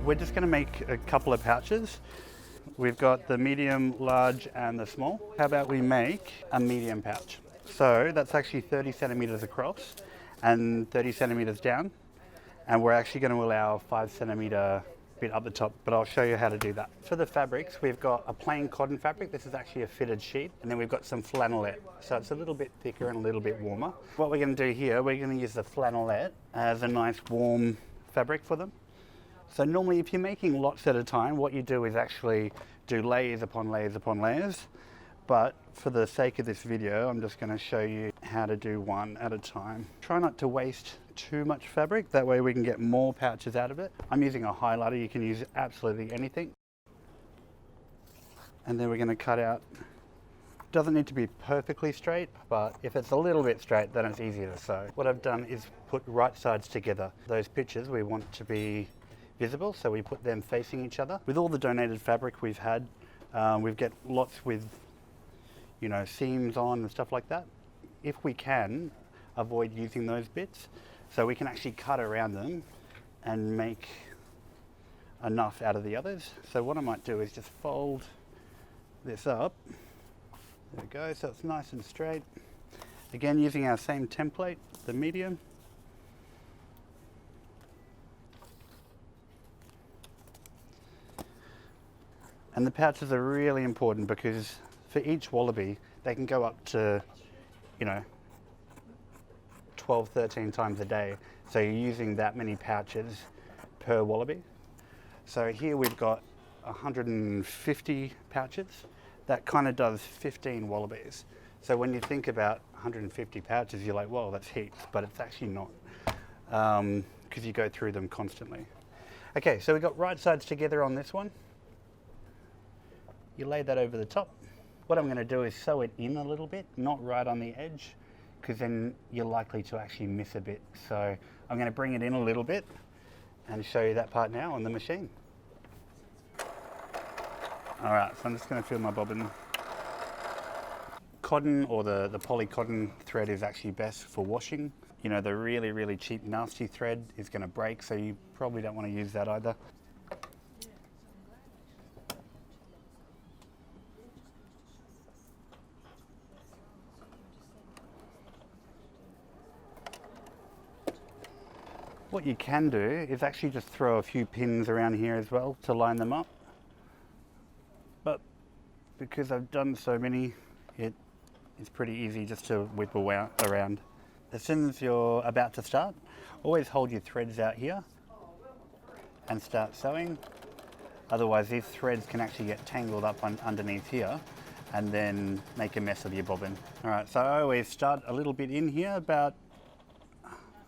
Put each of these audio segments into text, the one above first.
We're just going to make a couple of pouches. We've got the medium, large and the small. How about we make a medium pouch? So that's actually 30 centimeters across and 30 centimeters down. And we're actually going to allow a 5 centimeter bit up the top, but I'll show you how to do that. For the fabrics, we've got a plain cotton fabric. This is actually a fitted sheet. And then we've got some flannelette. So it's a little bit thicker and a little bit warmer. What we're going to do here, we're going to use the flannelette as a nice warm fabric for them. So normally if you're making lots at a time, what you do is actually do layers upon layers upon layers. But for the sake of this video, I'm just going to show you how to do one at a time. Try not to waste too much fabric, that way we can get more pouches out of it. I'm using a highlighter, you can use absolutely anything. And then we're going to cut out. Doesn't need to be perfectly straight, but if it's a little bit straight, then it's easier to sew. What I've done is put right sides together. Those pictures we want to be visible, so we put them facing each other. With all the donated fabric we've had, we've got lots with, you know, seams on and stuff like that. If we can, avoid using those bits, so we can actually cut around them and make enough out of the others. So what I might do is just fold this up. There we go, so it's nice and straight. Again, using our same template, the medium. And the pouches are really important because for each wallaby, they can go up to, you know, 12, 13 times a day. So you're using that many pouches per wallaby. So here we've got 150 pouches. That kind of does 15 wallabies. So when you think about 150 pouches, you're like, whoa, that's heaps, but it's actually not, because you go through them constantly. Okay, so we've got right sides together on this one. You lay that over the top. What I'm going to do is sew it in a little bit, not right on the edge, because then you're likely to actually miss a bit. So I'm going to bring it in a little bit and show you that part now on the machine. All right, so I'm just going to fill my bobbin. Cotton or the poly cotton thread is actually best for washing. You know, the really, really cheap, nasty thread is going to break, so you probably don't want to use that either. What you can do is actually just throw a few pins around here as well to line them up. But because I've done so many, it's pretty easy just to whip around. As soon as you're about to start, always hold your threads out here and start sewing. Otherwise these threads can actually get tangled up underneath here and then make a mess of your bobbin. All right, so I always start a little bit in here, about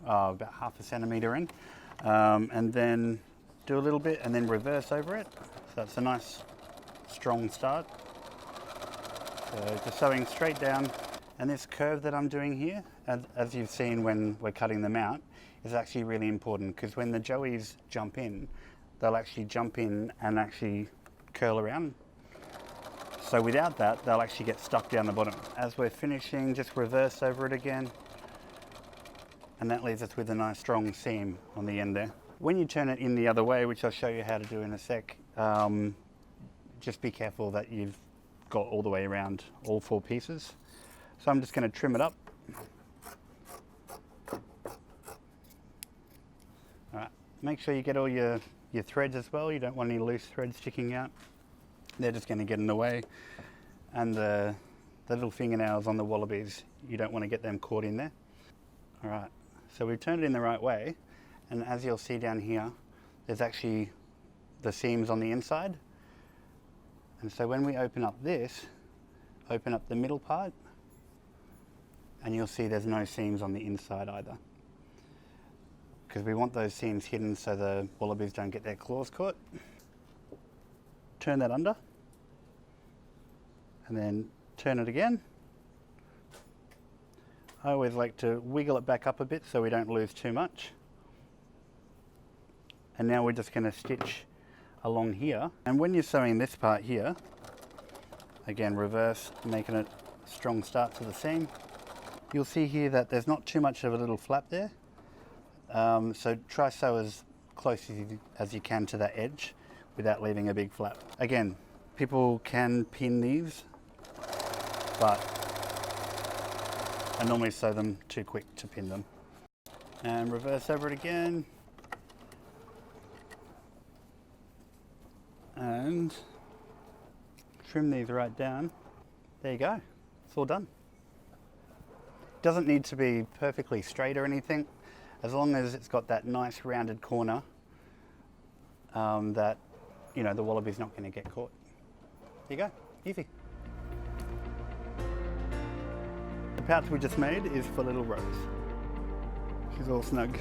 half a centimetre in, and then do a little bit and then reverse over it. So that's a nice strong start. So just sewing straight down, and this curve that I'm doing here, as you've seen when we're cutting them out, is actually really important, because when the joeys jump in, they'll actually jump in and actually curl around. So without that, they'll actually get stuck down the bottom. As we're finishing, just reverse over it again. And that leaves us with a nice strong seam on the end there. When you turn it in the other way, which I'll show you how to do in a sec, just be careful that you've got all the way around all 4 pieces. So I'm just going to trim it up. All right, make sure you get all your threads as well. You don't want any loose threads sticking out. They're just going to get in the way. And the little fingernails on the wallabies, you don't want to get them caught in there. All right. So we've turned it in the right way, and as you'll see down here, there's actually the seams on the inside. And so when we open up this, open up the middle part, and you'll see there's no seams on the inside either. Because we want those seams hidden so the wallabies don't get their claws caught. Turn that under, and then turn it again. I always like to wiggle it back up a bit so we don't lose too much. And now we're just going to stitch along here. And when you're sewing this part here, again reverse, making it a strong start to the seam. You'll see here that there's not too much of a little flap there. So try sew as close as you can to that edge without leaving a big flap. Again, people can pin these, but I normally sew them too quick to pin them. And reverse over it again. And trim these right down. There you go, it's all done. Doesn't need to be perfectly straight or anything, as long as it's got that nice rounded corner that, you know, the wallaby's not going to get caught. There you go, easy. The pouch we just made is for little Rose. She's all snug.